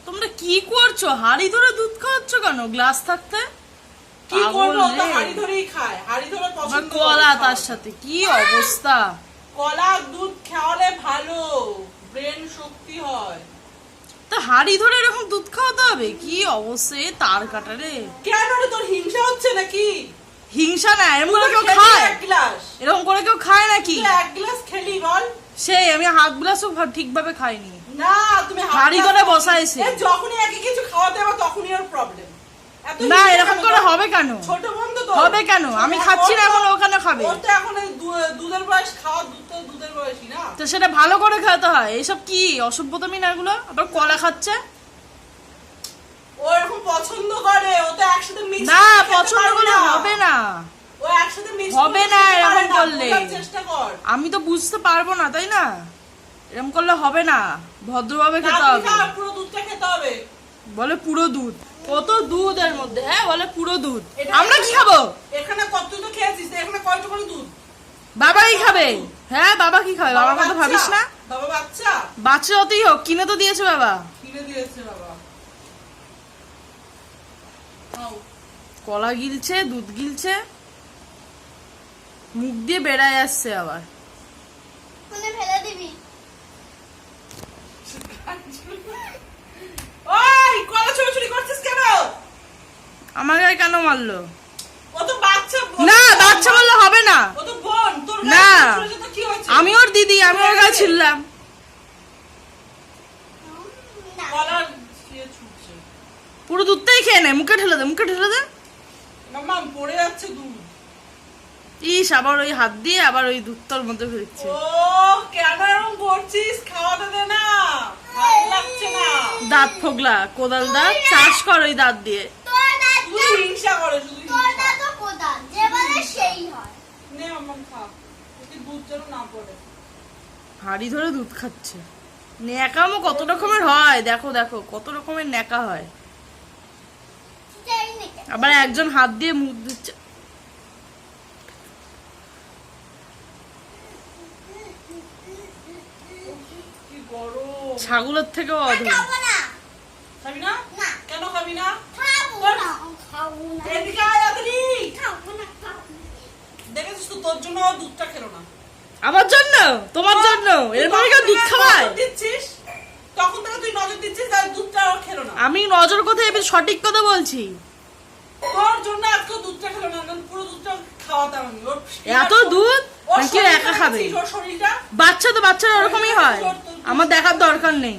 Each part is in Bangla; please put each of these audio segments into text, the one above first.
তোমরা কি করছো? হাড়ি ধরে দুধ খাওয়াচ্ছ কেন গ্লাস থাকতে? কি করবো, তো হাড়ি ধরেই খায়, হাড়ি ধরে পছন্দ করে। কলা তার সাথে কি অবস্থা! কলা দুধ খাওয়ালে ভালো, ব্রেন শক্তি হয়। তা হাড়ি ধরে এরকম দুধ খাওয়াতে হবে? কি অবস্থা! তার কাটা রে। কেন রে, তোর হিংসা হচ্ছে নাকি? হিংসা না, এরকম করে কেউ খায়? এক গ্লাস এরকম করে কেউ খায় নাকি? এক গ্লাস খেলি বল। সেই আমি হাত গ্লাসও ঠিকভাবে খাইনি। না, তুমি হাড়ি ধরে বসাইছে। যখনই একে কিছু খাওয়াতে হবে তখনই ওর প্রবলেম। না, এরকম করে হবে কেন? ছোট বন্ধু তো হবে কেন? আমি খাচ্ছি না, এখন ওখানে খাবে। ওর তো এখন দুধের বয়স, খাওয়া দুধ তো দুধের বয়সই না। তো সেটা ভালো করে খেতে হয়। এইসব কি অসভ্যতামি না এগুলো? আবার কলা খাচ্ছে। ও এরকম পছন্দ করে, ও তো একসাথে মিক্স না, পছন্দ করলে হবে না। ও একসাথে মিক্স হবে না এরকম করলে। চেষ্টা কর। আমি তো বুঝতে পারবো না, তাই না? এরকম করলে হবে না, ভদ্রভাবে খেতে হবে। পুরো দুধটা খেতে হবে। বলে পুরো দুধ। কত দুধ এর মধ্যে? হ্যাঁ, বলে পুরো দুধ। আমরা কি খাবো? এখানে কত তো খেয়েছিস, এখানে কয়টা করে দুধ? বাবাই খাবে। হ্যাঁ, বাবা কি খাবে? বাবার কথা ভাবিস না? বাবা বাচ্চা, বাচ্চা যতই হোক, কিনে তো দিয়েছে বাবা। কিনে দিয়েছে বাবা। কলা গিলছে, দুধ গিলছে, মুখ দিয়ে বেড়ায় আসছে আবার। ফেলে দিবি। ওই কলা চুরি করছিস কেন? আমাকে কেন মারলো? ও তো বাচ্চা। না, বাচ্চা বললে হবে না। ও তো বোন তোর। না, তো কি হয়েছে? আমি ওর দিদি, আমি ওর গায়ে ছিলাম। কলা খেয়ে ছুটছে। পুরো দুধটাই খেয়ে নেয়। মুখে ঢেলে দে, মুখে ঢেলে দে। মাম্মা পড়ে যাচ্ছে দুধ। ইস, আবার ওই হাত দিয়ে আবার ওই দুধটার মধ্যে ফেলছে। ও কেন এরকম করছিস? খাওয়াতে দে না, ভালো লাগছে না। দাঁত ফোগলা, কোদাল দাঁত, চাষ কর ওই দাঁত দিয়ে। তুই হিংসা করে শুধু। নে মাম্মা খা, ওকে দুধ যেন না পড়ে। হাড়ি ধরে দুধ খাচ্ছে। ন্যাকামো কত রকমের হয়, দেখো দেখো কত রকমের ন্যাকা হয়। আবার একজন হাত দিয়ে মুখ দিচ্ছে। কি গরম। ছাগলের থেকেও অধম। খাবি না? কেন খাবি না? এদিকে এদিকে আয় তাড়াতাড়ি। দেখেছিস তো, তোর জন্য ও দুধটা খেলো না। আমার জন্য? তোমার জন্য? এরপরে কেউ দুধ খাওয়ায়? নজর দিচ্ছিস, তখন থেকে তুই নজর দিচ্ছিস আর দুধটা ও খেলো না। আমি নজর কোথায়, এবার সঠিক কথা বলছি। তোর জন্য আজকে দুধটা খেলো না, কারণ পুরো দুধটা খাওয়াতাম আমি। ওর এত দুধ নাকি একা খাবে? ওর শরীরটা বাচ্চা তো, বাচ্চারা ওরকমই হয়। আমার দেখার দরকার নেই।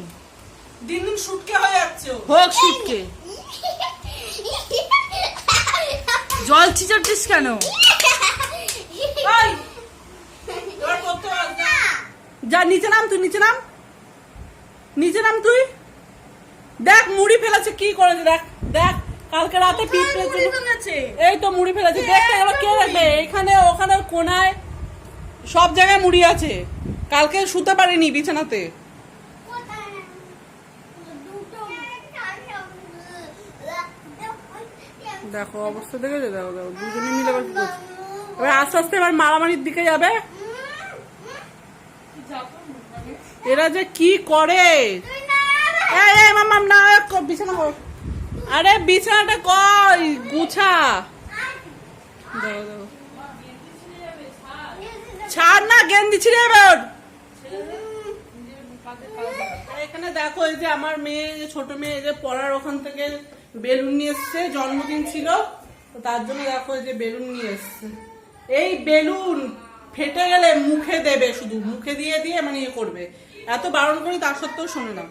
দিন দিন শুটকে হয়ে যাচ্ছে ও। হোক শুটকে। জল চিচাচ্ছিস কেন? এই, এবার করতে পারছ না। যা নিচে নাম, তুই নিচে নাম, নিচে নাম তুই। দেখ মুড়ি ফেলেছে, কি করেছে দেখ, দেখ কালকে রাতে পিঁপড়ে এই তো মুড়ি ফেলেছে। দেখতে এবার কে রাখবে? এখানে ওখানে কোনায় সব জায়গায় মুড়ি আছে। কালকে শুতে পারিনি বিছানাতে। দেখো অবস্থা দেখেছো, দেখো দেখো দুজনে মিলে এবার কি করছে। এবার আস্তে আস্তে এবার মারামারির দিকে যাবে। এরা যে কি করে! এই এই মাম্মা না, বিছানা কর। আরে বিছানাটা কই গুছা। দেখো দেখো, ছাড় না, গেন্দি ছিঁড়ে এবার। এখানে দেখো, এই যে আমার মেয়ে, ছোট মেয়ে, যে পড়ার ওখান থেকে বেলুন নিয়ে এসছে, জন্মদিন ছিল তো তার জন্য দেখো এই যে বেলুন নিয়ে এসছে। এই বেলুন ফেটে গেলে মুখে দেবে, শুধু মুখে দিয়ে দিয়ে মানে ইয়ে করবে। এত বারণ করি তার সত্ত্বেও শোনে না।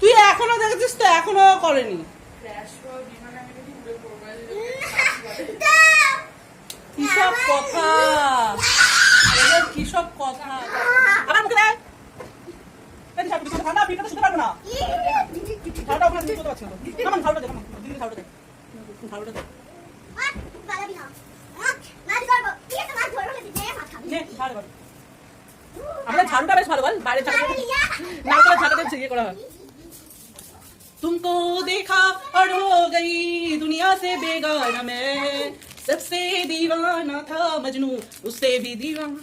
তুই এখনো দেখেছিস তো, এখনো করেনি। কিসব কথা, কিসব কথা। আমার মুখে দেয়। ঠান্ডা পিঠটা শুতে পারবো না। ঠান্ডা ওখানে শুতে পারছি না। কেমন ঠান্ডা দেখ, দিদি ঠান্ডা দেখ, ঠান্ডা দেখ। আমাদের ঝাড়ুটা বেশ ভালো বল, বাইরে ঝাড়ু না করে ঝাড়ুটা ইয়ে করা হয়। तुमको देखा और हो गई दुनिया से बेगाना, मैं सबसे दीवाना था मजनू, उससे भी दीवाना।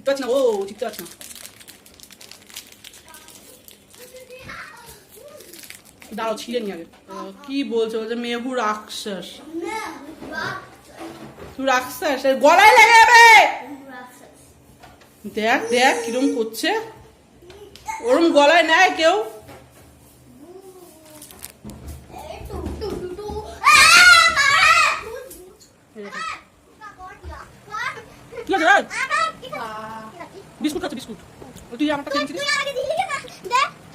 পারছি না, ও চিপতে পারছি না। দাঁড়াও ছিঁড়ে নি আগে। কি বলছো, বলছে মেহু রাক্ষস। তুই রাক্ষস, এর গলায় লেগে যাবে। দেখ দেখ কিরম করছে, ওরম গলায় নেয় কেউ? কি আছে রে? বিস্কুট খাচ্ছে, বিস্কুট। তুই আমারটা খেয়ে নিচ্ছিস?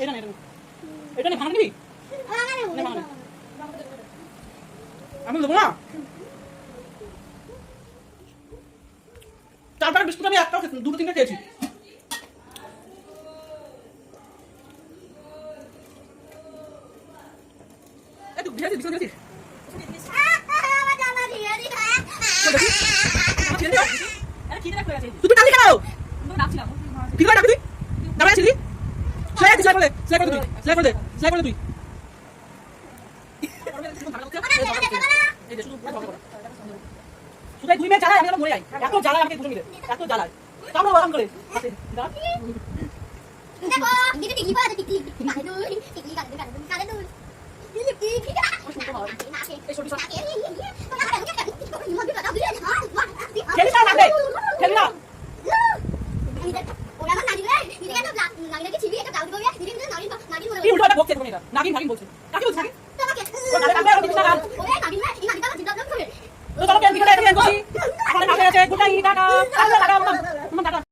এটা নে, এটা নে, ভাঙা নিবি? নে, ভাঙা নে। আমি দেবো না। তারপরে বিস্কুট আমি একটাও দুটো তিনটা খেয়েছি। তুই ঘিরেছিস, বিস্কুট খেয়েছিস? তুই টানি কেন? কি করে ডাকবি তুই? দাঁড়ায় ছিলি? সেলাই করে দে, সেলাই করে দে, সেলাই করে দে, সেলাই করে দে তুই। শুধু দুই মেয়ে জ্বালায়, আমি মরে যাই। এত জ্বালায় আমাকে দুটো মিলে, এত জ্বালায়। কামড়ো আরাম করে। খেলি না লাগবে, খেলি না। কি উল্টো বকছে, নাগিন নাগিন বলছে।